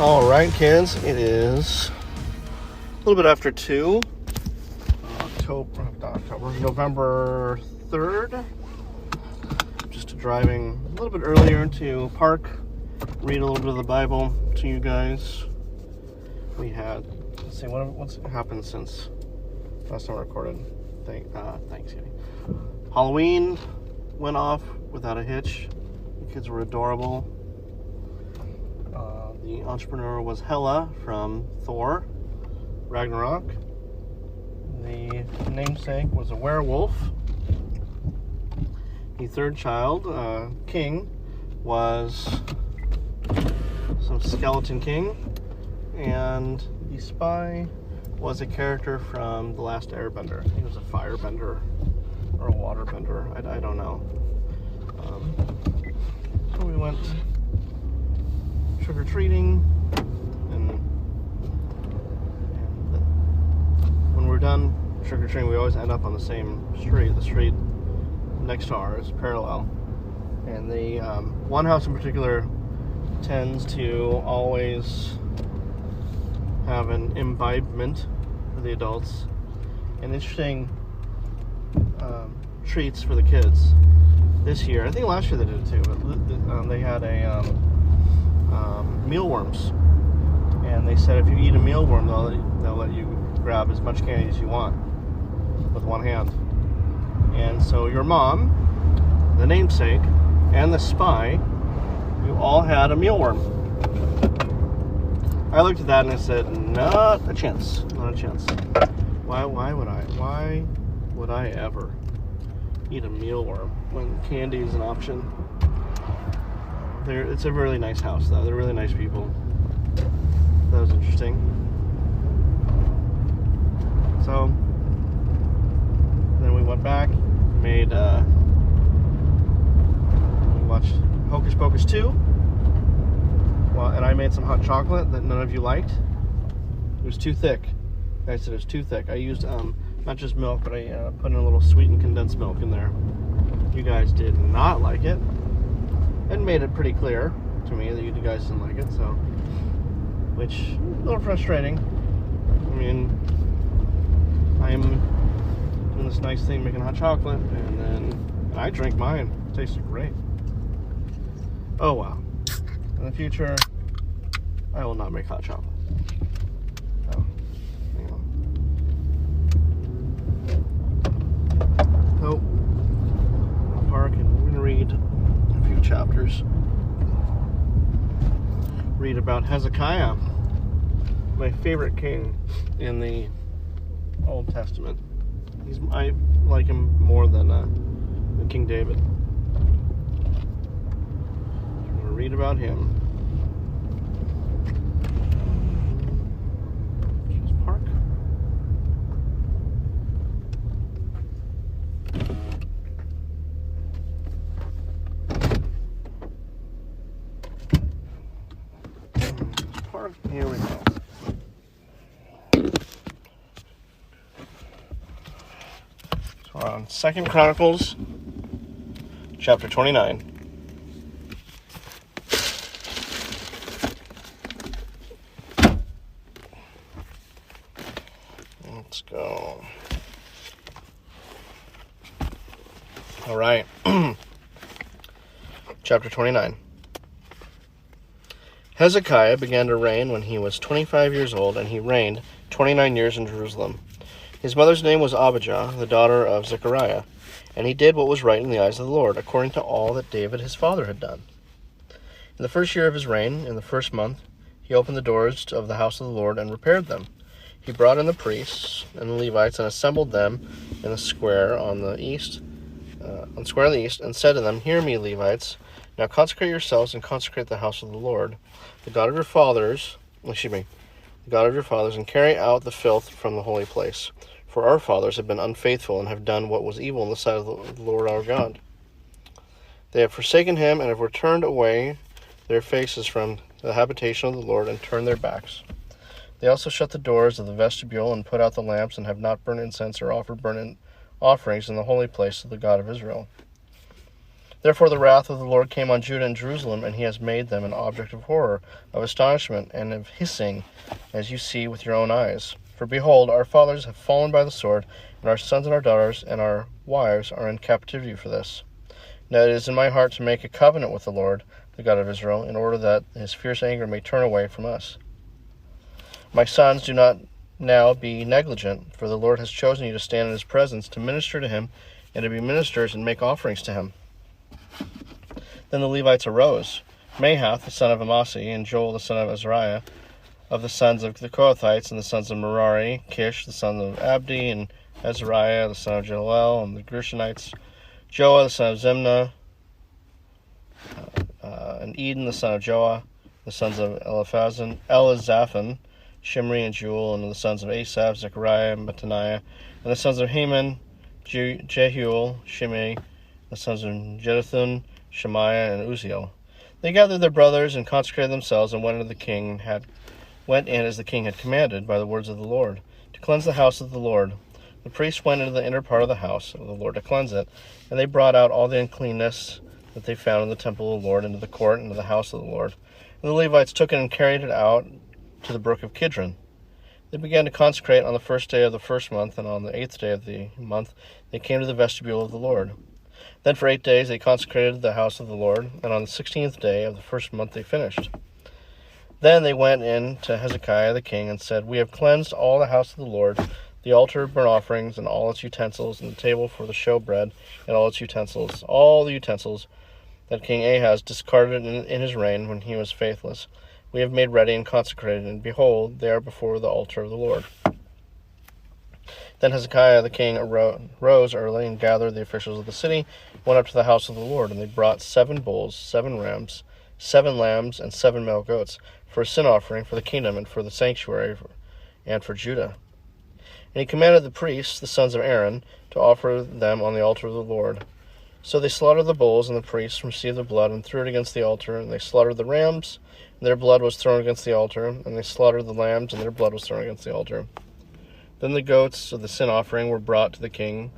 All right, kids, it is a little bit after 2, November 3rd. Just driving a little bit earlier to park, read a little bit of the Bible to you guys. We had, let's see, what's happened since last time I recorded? Thanksgiving. Halloween went off without a hitch. The kids were adorable. The entrepreneur was Hela from Thor Ragnarok. The namesake was a werewolf. The third child, King, was some skeleton king. And the spy was a character from The Last Airbender. He was a firebender or a waterbender. I don't know. So we went trick-or-treating, and when we're done trick-or-treating, we always end up on the same street. The street next to ours, parallel. And the one house in particular tends to always have an imbibement for the adults and interesting treats for the kids. This year, I think last year they did it too, but they had a mealworms, and they said if you eat a mealworm, they'll let you grab as much candy as you want with one hand. And so your mom, the namesake, and the spy, you all had a mealworm. I looked at that and I said, not a chance. Why would I ever eat a mealworm when candy is an option? It's a really nice house, though. They're really nice people. That was interesting. So then we went back, we watched Hocus Pocus 2. Well, and I made some hot chocolate that none of you liked. It was too thick. I said it was too thick. I used not just milk, but I put in a little sweetened condensed milk in there. You guys did not like it, and made it pretty clear to me that you guys didn't like it. So, which is a little frustrating. I mean, I'm doing this nice thing, making hot chocolate, and then I drink mine. It tasted great. Oh wow. In the future, I will not make hot chocolate. So, hang on. So, I'll park and we're going to read a few chapters. Read about Hezekiah, my favorite king in the Old Testament. I like him more than King David. Read about him. Just park. Just park. Here we go. So we're on 2 Chronicles, chapter 29. Let's go. All right. Chapter 29. Hezekiah began to reign when he was 25 years old, and he reigned 29 years in Jerusalem. His mother's name was Abijah, the daughter of Zechariah, and he did what was right in the eyes of the Lord, according to all that David his father had done. In the first year of his reign, in the first month, he opened the doors of the house of the Lord and repaired them. He brought in the priests and the Levites and assembled them in the square on the east, and said to them, "Hear me, Levites. Now consecrate yourselves and consecrate the house of the Lord, the God of your fathers, and carry out the filth from the holy place. For our fathers have been unfaithful and have done what was evil in the sight of the Lord our God. They have forsaken him and have returned away their faces from the habitation of the Lord and turned their backs. They also shut the doors of the vestibule and put out the lamps and have not burned incense or offered burnt offerings in the holy place of the God of Israel. Therefore the wrath of the Lord came on Judah and Jerusalem, and he has made them an object of horror, of astonishment, and of hissing, as you see with your own eyes. For behold, our fathers have fallen by the sword, and our sons and our daughters and our wives are in captivity for this. Now it is in my heart to make a covenant with the Lord, the God of Israel, in order that his fierce anger may turn away from us. My sons, do not now be negligent, for the Lord has chosen you to stand in his presence, to minister to him, and to be ministers and make offerings to him. Then the Levites arose, Mahath the son of Amasai, and Joel the son of Azariah, of the sons of the Kohathites, and the sons of Merari, Kish the son of Abdi, and Azariah the son of Jaleel, and the Gershonites, Joah the son of Zimna, and Eden the son of Joah, the sons of Elizaphan, Shimri and Jewel, and the sons of Asaph, Zechariah, and Mattaniah, and the sons of Heman, Jehuel, Shimei, the sons of Jeduthun, Shemaiah, and Uzziel. They gathered their brothers and consecrated themselves, and went in as the king had commanded by the words of the Lord, to cleanse the house of the Lord. The priests went into the inner part of the house of the Lord to cleanse it, and they brought out all the uncleanness that they found in the temple of the Lord into the court, into the house of the Lord. And the Levites took it and carried it out to the brook of Kidron. They began to consecrate on the first day of the first month, and on the 8th day of the month they came to the vestibule of the Lord. Then for 8 days they consecrated the house of the Lord, and on the 16th day of the first month they finished. Then they went in to Hezekiah the king and said, We have cleansed all the house of the Lord, the altar of burnt offerings and all its utensils, and the table for the showbread and all its utensils, all the utensils that King Ahaz discarded in his reign when he was faithless. We have made ready and consecrated, and behold, they are before the altar of the Lord. Then Hezekiah the king rose early and gathered the officials of the city, went up to the house of the Lord, and they brought 7 bulls, 7 rams, 7 lambs, and 7 male goats, for a sin offering for the kingdom and for the sanctuary and for Judah. And he commanded the priests, the sons of Aaron, to offer them on the altar of the Lord. So they slaughtered the bulls, and the priests received the blood and threw it against the altar, and they slaughtered the rams, and their blood was thrown against the altar, and they slaughtered the lambs, and their blood was thrown against the altar. Then the goats of the sin offering were brought to the king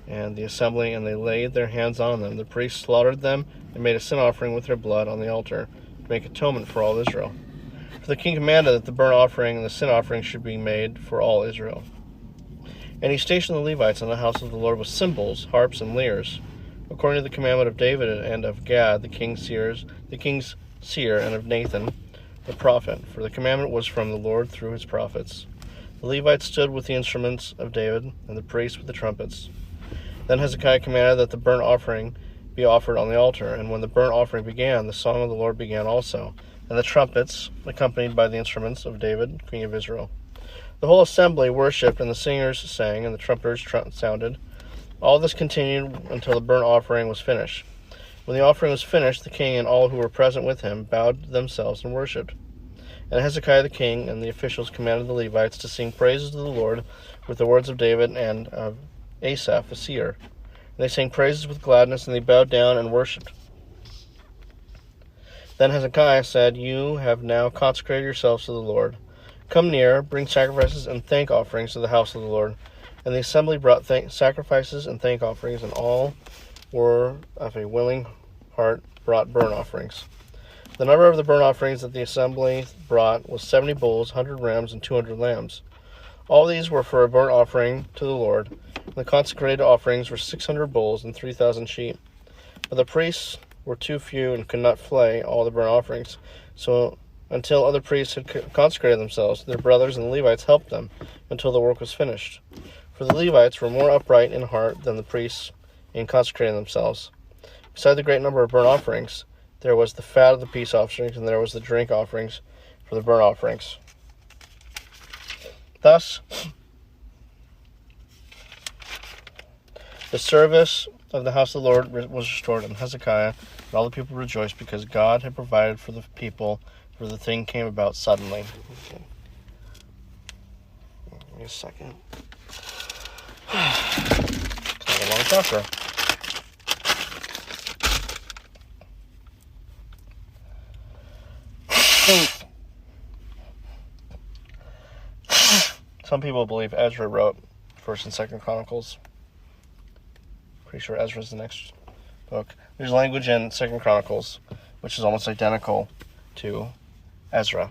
and the assembly, and they laid their hands on them. The priests slaughtered them and made a sin offering with their blood on the altar to make atonement for all Israel. For the king commanded that the burnt offering and the sin offering should be made for all Israel. And he stationed the Levites in the house of the Lord with cymbals, harps, and lyres, according to the commandment of David and of Gad, the king's seer, and of Nathan, the prophet. For the commandment was from the Lord through his prophets. The Levites stood with the instruments of David, and the priests with the trumpets. Then Hezekiah commanded that the burnt offering be offered on the altar, and when the burnt offering began, the song of the Lord began also, and the trumpets, accompanied by the instruments of David, king of Israel. The whole assembly worshipped, and the singers sang, and the trumpeters sounded. All this continued until the burnt offering was finished. When the offering was finished, the king and all who were present with him bowed themselves and worshipped. And Hezekiah the king and the officials commanded the Levites to sing praises to the Lord with the words of David and of Asaph the seer. And they sang praises with gladness, and they bowed down and worshipped. Then Hezekiah said, You have now consecrated yourselves to the Lord. Come near, bring sacrifices and thank offerings to the house of the Lord. And the assembly brought sacrifices and thank offerings, and all were of a willing heart brought burnt offerings. The number of the burnt offerings that the assembly brought was 70 bulls, 100 rams, and 200 lambs. All these were for a burnt offering to the Lord. And the consecrated offerings were 600 bulls and 3,000 sheep. But the priests were too few and could not flay all the burnt offerings. So until other priests had consecrated themselves, their brothers and the Levites helped them until the work was finished. For the Levites were more upright in heart than the priests in consecrating themselves. Beside the great number of burnt offerings, there was the fat of the peace offerings, and there was the drink offerings for the burnt offerings. Thus, the service of the house of the Lord was restored, and Hezekiah and all the people rejoiced because God had provided for the people, for the thing came about suddenly. Okay. Give me a second. Kind of a long chapter. Some people believe Ezra wrote 1st and 2nd Chronicles. Pretty sure Ezra's the next book. There's language in 2 Chronicles, which is almost identical to Ezra.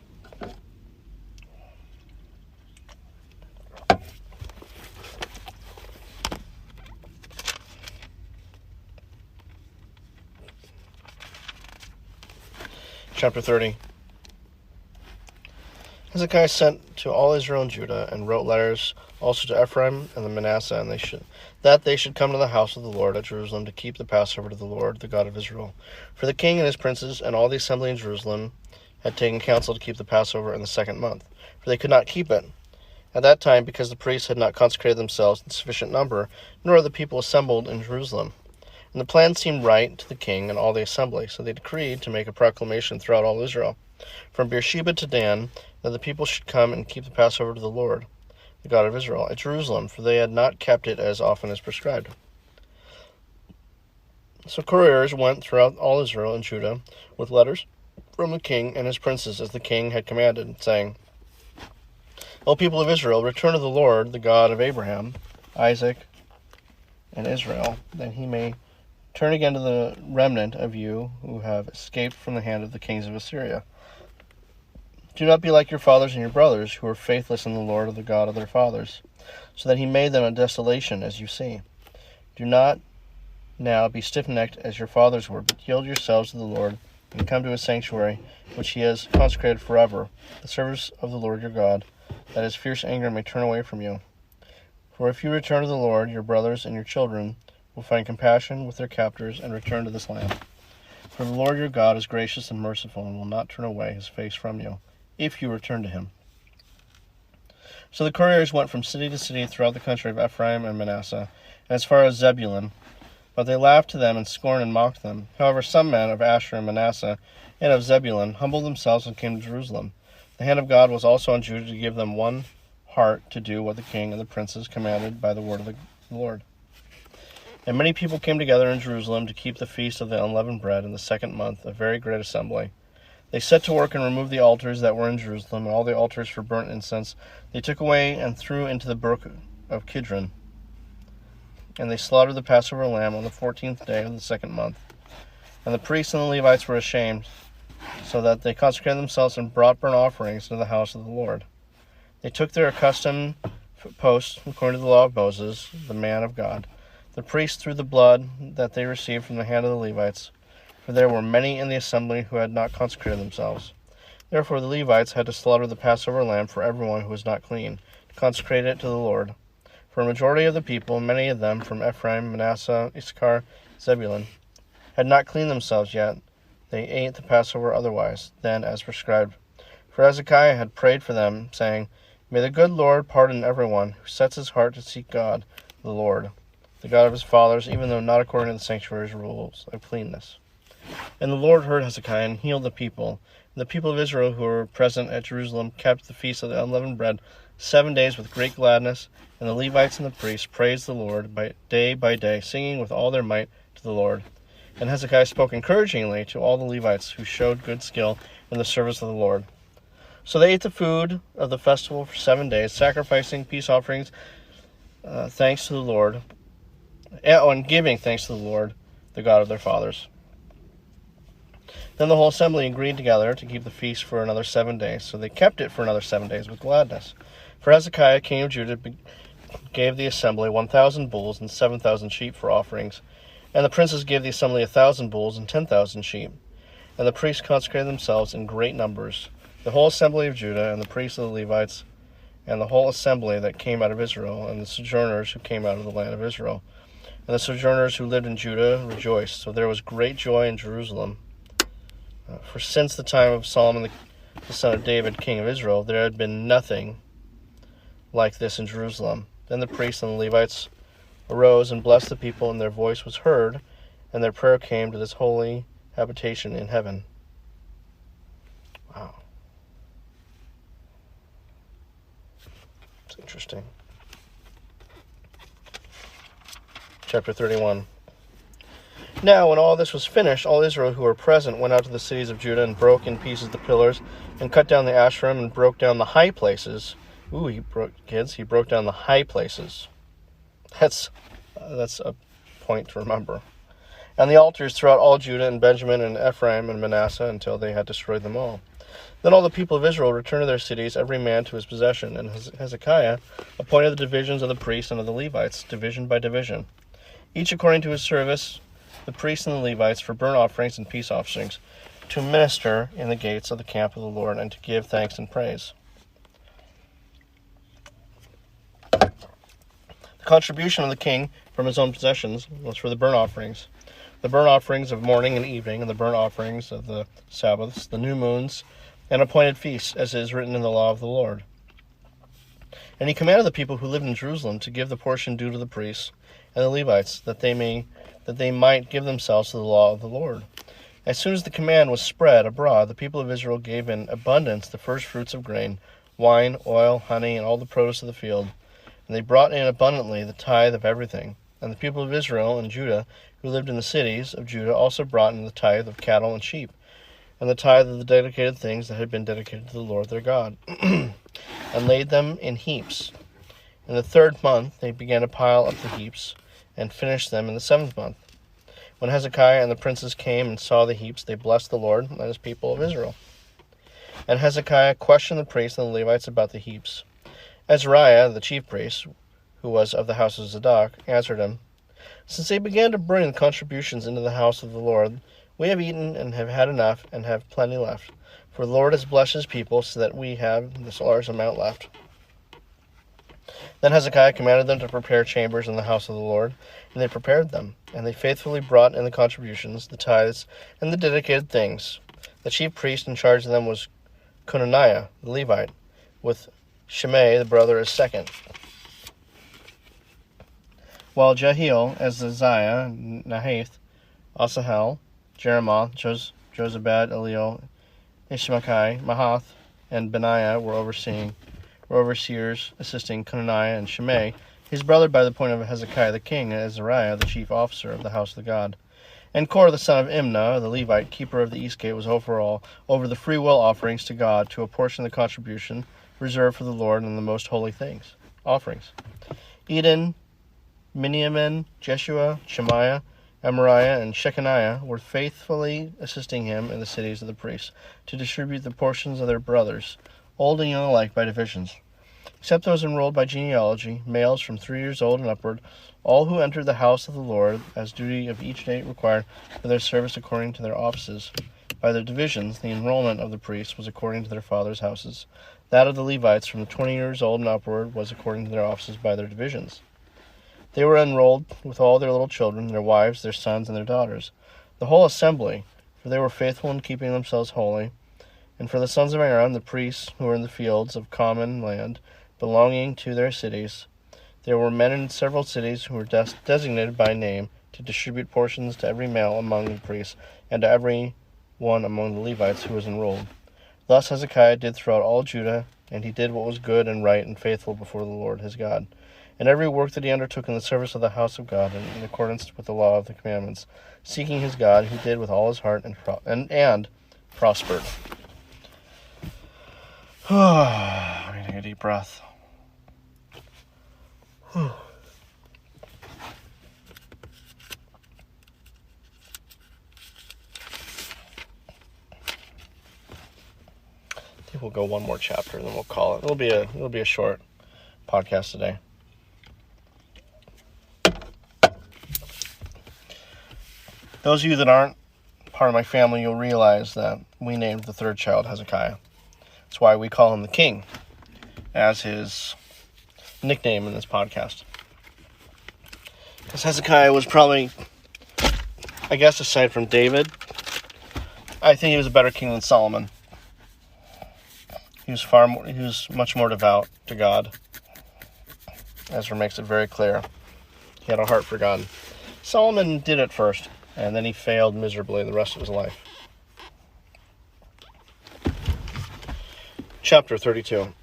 Chapter 30. Hezekiah sent to all Israel and Judah, and wrote letters also to Ephraim and the Manasseh, and they should come to the house of the Lord at Jerusalem to keep the Passover to the Lord, the God of Israel. For the king and his princes and all the assembly in Jerusalem had taken counsel to keep the Passover in the 2nd month, for they could not keep it at that time, because the priests had not consecrated themselves in sufficient number, nor had the people assembled in Jerusalem. And the plan seemed right to the king and all the assembly, so they decreed to make a proclamation throughout all Israel, from Beersheba to Dan, that the people should come and keep the Passover to the Lord, the God of Israel, at Jerusalem, for they had not kept it as often as prescribed. So couriers went throughout all Israel and Judah with letters from the king and his princes, as the king had commanded, saying, O people of Israel, return to the Lord, the God of Abraham, Isaac, and Israel, that he may turn again to the remnant of you who have escaped from the hand of the kings of Assyria. Do not be like your fathers and your brothers, who were faithless in the Lord, the God of their fathers, so that he made them a desolation, as you see. Do not now be stiff-necked as your fathers were, but yield yourselves to the Lord, and come to his sanctuary, which he has consecrated forever, the service of the Lord your God, that his fierce anger may turn away from you. For if you return to the Lord, your brothers and your children will find compassion with their captors and return to this land. For the Lord your God is gracious and merciful, and will not turn away his face from you, if you return to him. So the couriers went from city to city throughout the country of Ephraim and Manasseh, and as far as Zebulun. But they laughed to them and scorned and mocked them. However, some men of Asher and Manasseh and of Zebulun humbled themselves and came to Jerusalem. The hand of God was also on Judah to give them one heart to do what the king and the princes commanded by the word of the Lord. And many people came together in Jerusalem to keep the feast of the unleavened bread in the 2nd month, a very great assembly. They set to work and removed the altars that were in Jerusalem, and all the altars for burnt incense they took away and threw into the brook of Kidron. And they slaughtered the Passover lamb on the 14th day of the 2nd month. And the priests and the Levites were ashamed, so that they consecrated themselves and brought burnt offerings into the house of the Lord. They took their accustomed posts, according to the law of Moses, the man of God. The priests threw the blood that they received from the hand of the Levites, for there were many in the assembly who had not consecrated themselves. Therefore the Levites had to slaughter the Passover lamb for everyone who was not clean, to consecrate it to the Lord. For a majority of the people, many of them from Ephraim, Manasseh, Issachar, Zebulun, had not cleaned themselves yet. They ate the Passover otherwise than as prescribed. For Hezekiah had prayed for them, saying, May the good Lord pardon everyone who sets his heart to seek God, the Lord, the God of his fathers, even though not according to the sanctuary's rules of cleanness. And the Lord heard Hezekiah and healed the people. And the people of Israel who were present at Jerusalem kept the feast of the unleavened bread 7 days with great gladness, and the Levites and the priests praised the Lord by day, singing with all their might to the Lord. And Hezekiah spoke encouragingly to all the Levites who showed good skill in the service of the Lord. So they ate the food of the festival for 7 days, sacrificing peace offerings, thanks to the Lord, and giving thanks to the Lord, the God of their fathers. Then the whole assembly agreed together to keep the feast for another 7 days. So they kept it for another 7 days with gladness. For Hezekiah, king of Judah, gave the assembly 1,000 bulls and 7,000 sheep for offerings. And the princes gave the assembly 1,000 bulls and 10,000 sheep. And the priests consecrated themselves in great numbers. The whole assembly of Judah, and the priests of the Levites, and the whole assembly that came out of Israel, and the sojourners who came out of the land of Israel. And the sojourners who lived in Judah rejoiced. So there was great joy in Jerusalem. For since the time of Solomon, the son of David, king of Israel, there had been nothing like this in Jerusalem. Then the priests and the Levites arose and blessed the people, and their voice was heard, and their prayer came to this holy habitation in heaven. Wow. It's interesting. Chapter 31. Now, when all this was finished, all Israel who were present went out to the cities of Judah and broke in pieces the pillars and cut down the Asherim and broke down the high places. Ooh, he broke down the high places. That's a point to remember. and the altars throughout all Judah and Benjamin and Ephraim and Manasseh until they had destroyed them all. Then all the people of Israel returned to their cities, every man to his possession, and Hezekiah appointed the divisions of the priests and of the Levites, division by division, each according to his service, the priests and the Levites, for burnt offerings and peace offerings, to minister in the gates of the camp of the Lord, and to give thanks and praise. The contribution of the king from his own possessions was for the burnt offerings of morning and evening, and the burnt offerings of the Sabbaths, the new moons, and appointed feasts, as is written in the law of the Lord. And he commanded the people who lived in Jerusalem to give the portion due to the priests and the Levites, that they might give themselves to the law of the Lord. As soon as the command was spread abroad, the people of Israel gave in abundance the first fruits of grain, wine, oil, honey, and all the produce of the field. And they brought in abundantly the tithe of everything. And the people of Israel and Judah, who lived in the cities of Judah, also brought in the tithe of cattle and sheep, and the tithe of the dedicated things that had been dedicated to the Lord their God, and laid them in heaps. In the 3rd month they began to pile up the heaps, and finished them in the 7th month. When Hezekiah and the princes came and saw the heaps, they blessed the Lord and his people of Israel. And Hezekiah questioned the priests and the Levites about the heaps. Azariah, the chief priest, who was of the house of Zadok, answered him, "Since they began to bring the contributions into the house of the Lord, we have eaten and have had enough and have plenty left. For the Lord has blessed his people so that we have this large amount left." Then Hezekiah commanded them to prepare chambers in the house of the Lord, and they prepared them. And they faithfully brought in the contributions, the tithes, and the dedicated things. The chief priest in charge of them was Conaniah, the Levite, with Shimei, the brother, as second. While Jehiel, Azaziah, Nahath, Asahel, Jeremoth, Jozabad, Eliel, Ishmachi, Mahath, and Benaiah were overseers assisting Conaniah, and Shimei, his brother by the point of Hezekiah the king, and Azariah, the chief officer of the house of God. And Korah the son of Imnah, the Levite, keeper of the east gate, was over the freewill offerings to God, to apportion the contribution reserved for the Lord and the most holy offerings. Eden, Miniamin, Jeshua, Shemaiah, Amariah, and Shechaniah were faithfully assisting him in the cities of the priests, to distribute the portions of their brothers, old and young alike, by divisions. Except those enrolled by genealogy, males from 3 years old and upward, all who entered the house of the Lord, as duty of each day required for their service according to their offices. By their divisions, the enrollment of the priests was according to their fathers' houses. That of the Levites from 20 years old and upward was according to their offices by their divisions. They were enrolled with all their little children, their wives, their sons, and their daughters, the whole assembly, for they were faithful in keeping themselves holy. And for the sons of Aaron, the priests, who were in the fields of common land, belonging to their cities, there were men in several cities who were designated by name to distribute portions to every male among the priests, and to every one among the Levites who was enrolled. Thus Hezekiah did throughout all Judah, and he did what was good and right and faithful before the Lord his God. And every work that he undertook in the service of the house of God, and in accordance with the law of the commandments, seeking his God, he did with all his heart and prospered. I'm taking a deep breath. I think we'll go one more chapter, and then we'll call it. It'll be a short podcast today. Those of you that aren't part of my family, you'll realize that we named the 3rd child Hezekiah. That's why we call him the King, as his nickname in this podcast. Because Hezekiah was probably, I guess aside from David, I think he was a better king than Solomon. He was much more devout to God. Ezra makes it very clear. He had a heart for God. Solomon did it first, and then he failed miserably the rest of his life. Chapter 32.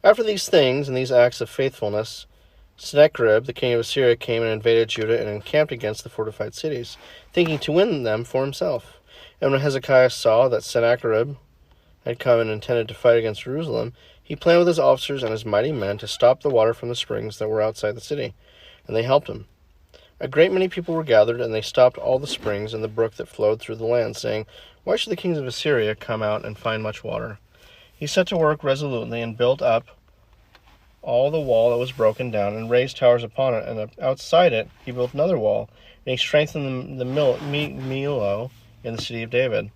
After these things and these acts of faithfulness, Sennacherib, the king of Assyria, came and invaded Judah and encamped against the fortified cities, thinking to win them for himself. And when Hezekiah saw that Sennacherib had come and intended to fight against Jerusalem, he planned with his officers and his mighty men to stop the water from the springs that were outside the city, and they helped him. A great many people were gathered, and they stopped all the springs and the brook that flowed through the land, saying, "Why should the kings of Assyria come out and find much water?" He set to work resolutely and built up all the wall that was broken down, and raised towers upon it, and outside it he built another wall, and he strengthened the Millo in the city of David.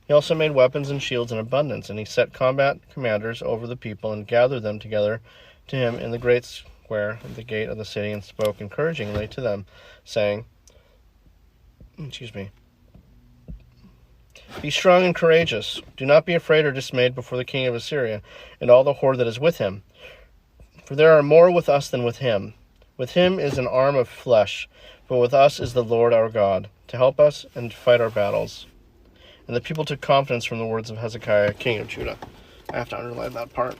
He also made weapons and shields in abundance, and he set combat commanders over the people, and gathered them together to him in the great square at the gate of the city, and spoke encouragingly to them, saying, "Be strong and courageous. Do not be afraid or dismayed before the king of Assyria and all the horde that is with him. For there are more with us than with him. With him is an arm of flesh, but with us is the Lord our God, to help us and to fight our battles." And the people took confidence from the words of Hezekiah, king of Judah. I have to underline that part.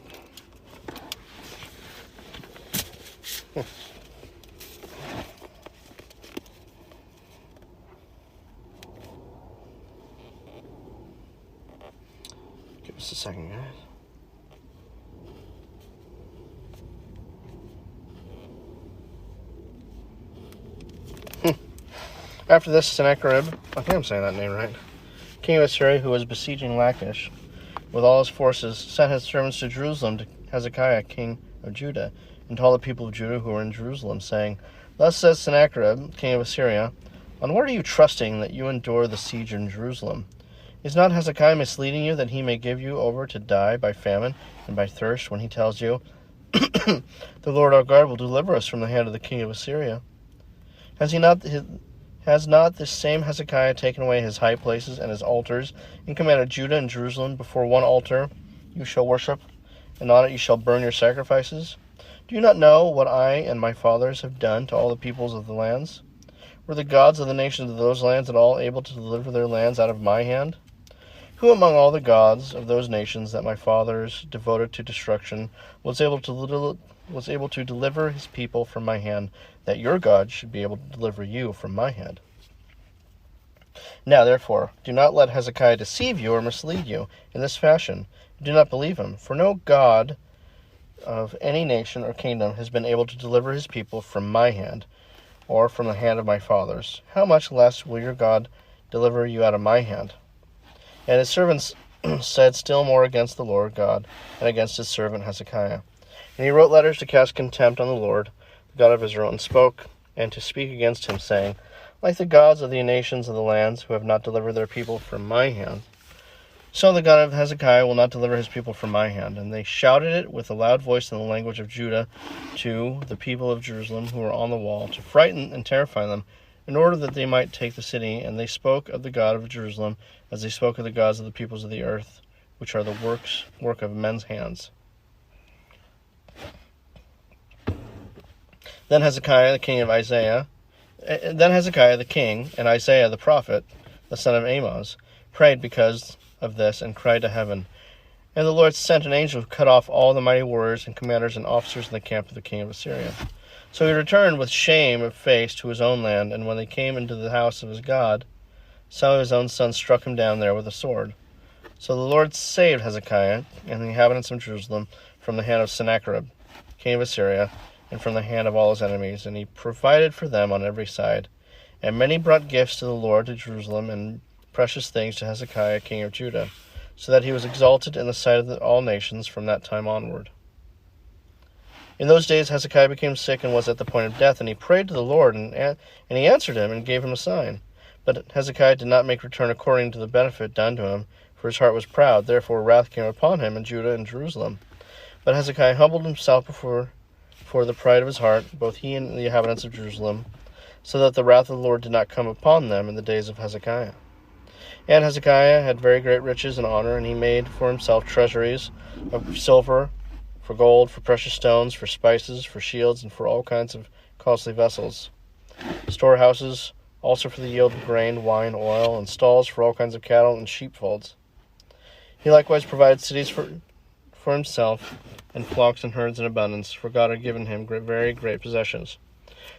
Give us a second, guys. After this, Sennacherib, I think I'm saying that name right, king of Assyria, who was besieging Lachish with all his forces, sent his servants to Jerusalem to Hezekiah, king of Judah, and to all the people of Judah who were in Jerusalem, saying, "Thus says Sennacherib, king of Assyria, on what are you trusting that you endure the siege in Jerusalem? Is not Hezekiah misleading you that he may give you over to die by famine and by thirst when he tells you, 'The Lord our God will deliver us from the hand of the king of Assyria'? Has not this same Hezekiah taken away his high places and his altars, and commanded Judah and Jerusalem, before one altar you shall worship, and on it you shall burn your sacrifices? Do you not know what I and my fathers have done to all the peoples of the lands? Were the gods of the nations of those lands at all able to deliver their lands out of my hand? Who among all the gods of those nations that my fathers devoted to destruction was able to deliver his people from my hand, that your God should be able to deliver you from my hand? Now, therefore, do not let Hezekiah deceive you or mislead you in this fashion. Do not believe him, for no God of any nation or kingdom has been able to deliver his people from my hand, or from the hand of my fathers. How much less will your God deliver you out of my hand?" And his servants said still more against the Lord God and against his servant Hezekiah. And he wrote letters to cast contempt on the Lord, the God of Israel, and to speak against him, saying, "Like the gods of the nations of the lands, who have not delivered their people from my hand, so the God of Hezekiah will not deliver his people from my hand." And they shouted it with a loud voice in the language of Judah to the people of Jerusalem who were on the wall, to frighten and terrify them, in order that they might take the city. And they spoke of the God of Jerusalem as they spoke of the gods of the peoples of the earth, which are the work of men's hands. Then Hezekiah the king and Isaiah the prophet, the son of Amoz, prayed because of this, and cried to heaven. And the Lord sent an angel who cut off all the mighty warriors and commanders and officers in the camp of the king of Assyria. So he returned with shame of face to his own land, and when they came into the house of his God, some of his own sons struck him down there with a sword. So the Lord saved Hezekiah and the inhabitants of Jerusalem from the hand of Sennacherib, king of Assyria, and from the hand of all his enemies, and he provided for them on every side. And many brought gifts to the Lord to Jerusalem, and precious things to Hezekiah, king of Judah, so that he was exalted in the sight of all nations from that time onward. In those days Hezekiah became sick and was at the point of death, and he prayed to the Lord, and he answered him and gave him a sign. But Hezekiah did not make return according to the benefit done to him, for his heart was proud. Therefore wrath came upon him in Judah and Jerusalem. But Hezekiah humbled himself before the pride of his heart, both he and the inhabitants of Jerusalem, so that the wrath of the Lord did not come upon them in the days of Hezekiah. And Hezekiah had very great riches and honor, and he made for himself treasuries of silver, for gold, for precious stones, for spices, for shields, and for all kinds of costly vessels, storehouses also for the yield of grain, wine, oil, and stalls for all kinds of cattle and sheepfolds. He likewise provided cities for himself, and flocks and herds in abundance, for God had given him very great possessions.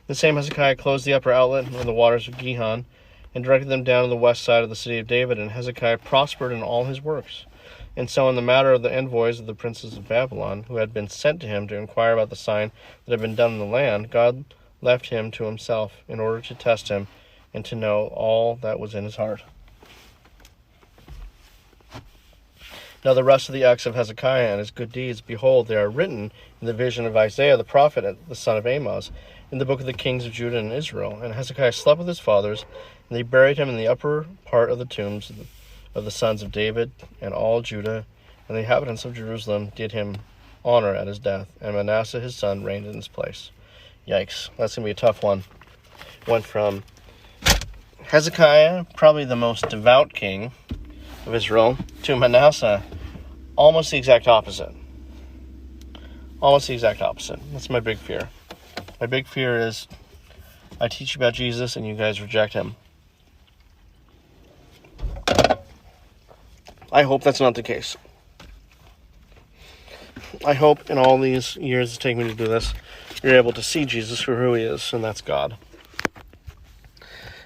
The same Hezekiah closed the upper outlet of the waters of Gihon, and directed them down to the west side of the city of David, and Hezekiah prospered in all his works. And so in the matter of the envoys of the princes of Babylon, who had been sent to him to inquire about the sign that had been done in the land, God left him to himself in order to test him and to know all that was in his heart. Now the rest of the acts of Hezekiah and his good deeds, behold, they are written in the vision of Isaiah the prophet, the son of Amoz, in the book of the kings of Judah and Israel. And Hezekiah slept with his fathers, and they buried him in the upper part of the tombs of the sons of David, and all Judah, and the inhabitants of Jerusalem did him honor at his death, and Manasseh his son reigned in his place. Yikes, that's going to be a tough one. Went from Hezekiah, probably the most devout king of Israel, to Manasseh, almost the exact opposite. Almost the exact opposite. That's my big fear. My big fear is I teach you about Jesus and you guys reject him. I hope that's not the case. I hope in all these years it's taken me to do this, you're able to see Jesus for who he is, and that's God.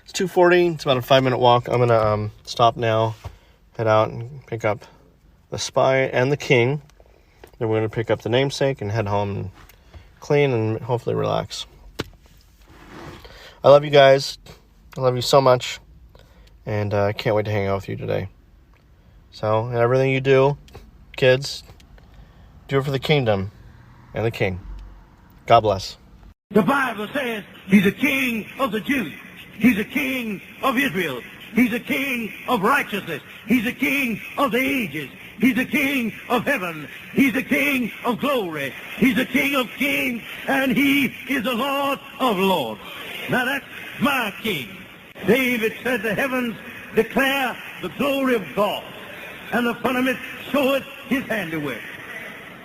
It's 2:40. It's about a 5-minute walk. I'm going to stop now, head out and pick up the spy and the king. Then we're going to pick up the namesake and head home and clean and hopefully relax. I love you guys. I love you so much. And I can't wait to hang out with you today. So, in everything you do, kids, do it for the kingdom and the king. God bless. The Bible says he's a king of the Jews. He's a king of Israel. He's a king of righteousness. He's a king of the ages. He's a king of heaven. He's a king of glory. He's a king of kings, and he is the Lord of lords. Now that's my king. David said the heavens declare the glory of God, and the firmament showeth his handiwork.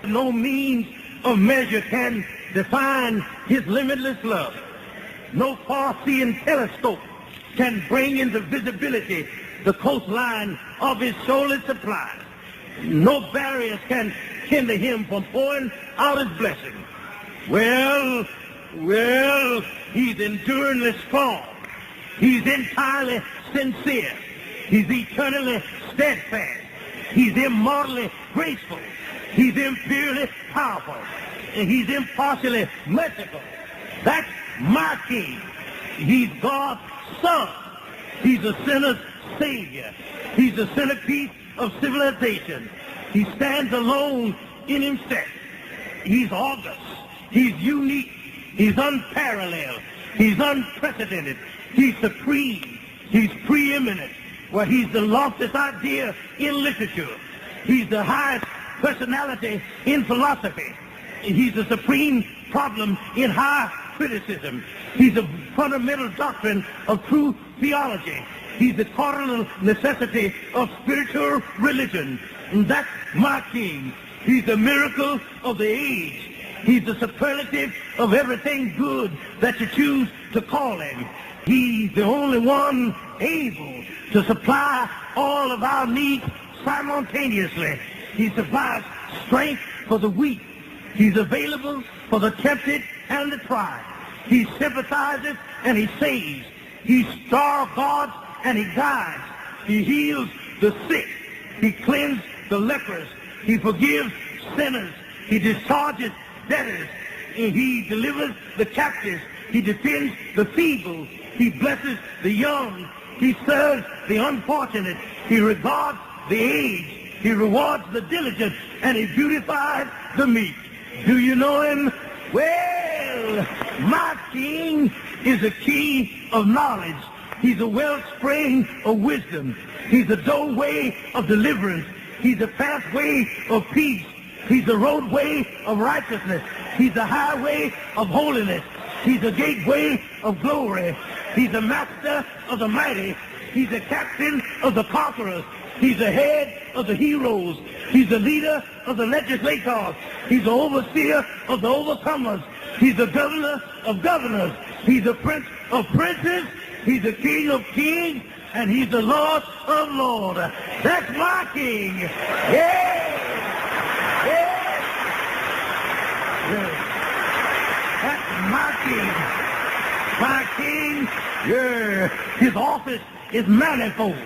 No means of measure can define his limitless love. No far-seeing telescope can bring into visibility the coastline of his shoaly supply. No barriers can hinder him from pouring out his blessing. Well, he's enduringly strong. He's entirely sincere. He's eternally steadfast. He's immortally graceful. He's imperially powerful. And he's impartially merciful. That's my king. He's God's son. He's a sinner's savior. He's the centerpiece of civilization. He stands alone in himself. He's august. He's unique. He's unparalleled. He's unprecedented. He's supreme. He's preeminent. Well, he's the loftiest idea in literature. He's the highest personality in philosophy. He's the supreme problem in high criticism. He's the fundamental doctrine of true theology. He's the cardinal necessity of spiritual religion. And that's my king. He's the miracle of the age. He's the superlative of everything good that you choose to call him. He's the only one able to supply all of our needs simultaneously. He supplies strength for the weak. He's available for the tempted and the tried. He sympathizes and he saves. He star guards and he guides. He heals the sick. He cleanses the lepers. He forgives sinners. He discharges debtors. And he delivers the captives. He defends the feeble. He blesses the young. He serves the unfortunate. He regards the aged. He rewards the diligent. And he beautifies the meek. Do you know him? Well, my king is a king of knowledge. He's a wellspring of wisdom. He's a doorway of deliverance. He's a pathway of peace. He's the roadway of righteousness. He's the highway of holiness. He's the gateway of glory. He's the master of the mighty. He's the captain of the conquerors. He's the head of the heroes. He's the leader of the legislators. He's the overseer of the overcomers. He's the governor of governors. He's the prince of princes. He's the king of kings. And he's the Lord of lords. That's my king. Yeah! Yeah! Yeah. That's my king. My king, yeah. His office is manifold.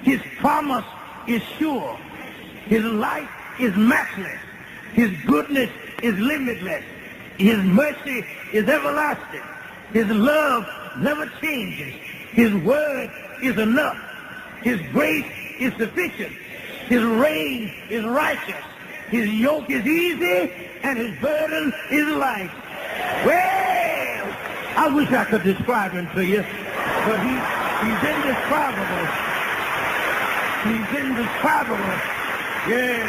His promise is sure. His light is matchless. His goodness is limitless. His mercy is everlasting. His love never changes. His word is enough. His grace is sufficient. His reign is righteous. His yoke is easy, and his burden is light. Well, I wish I could describe him to you, but he's indescribable. He's indescribable. Yes.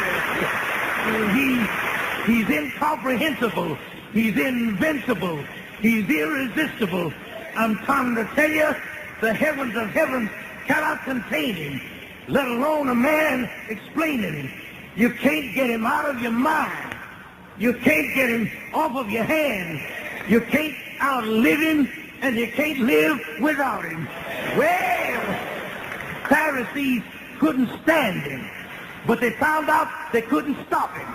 He's incomprehensible. He's invincible. He's irresistible. I'm trying to tell you, the heavens of heavens cannot contain him, let alone a man explaining him. You can't get him out of your mind. You can't get him off of your hands. You can't outlive him, and you can't live without him. Well, Pharisees couldn't stand him, but they found out they couldn't stop him.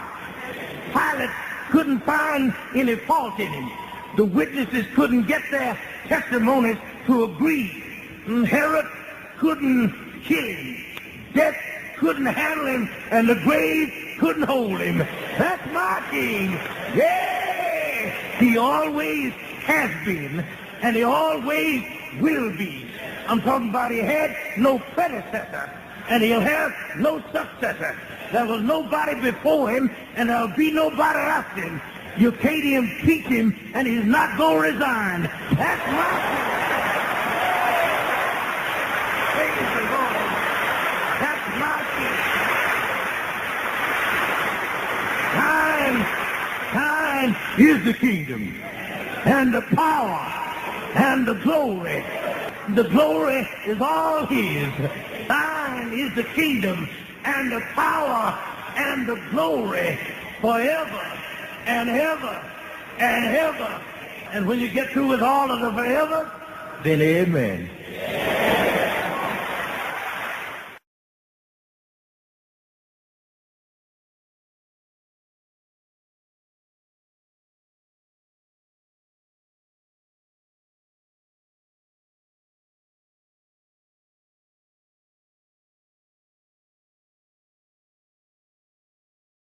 Pilate couldn't find any fault in him. The witnesses couldn't get their testimonies to agree. Herod couldn't kill him. Death couldn't handle him, and the grave couldn't hold him. That's my king. Yeah! He always has been, and he always will be. I'm talking about he had no predecessor, and he'll have no successor. There was nobody before him, and there'll be nobody after him. You can't impeach him, and he's not going to resign. That's my king. Praise the Lord. That's my king. Thine is the kingdom, and the power, and the glory. The glory is all his. Thine is the kingdom, and the power, and the glory, forever and ever and ever. And when you get through with all of the forever, then amen.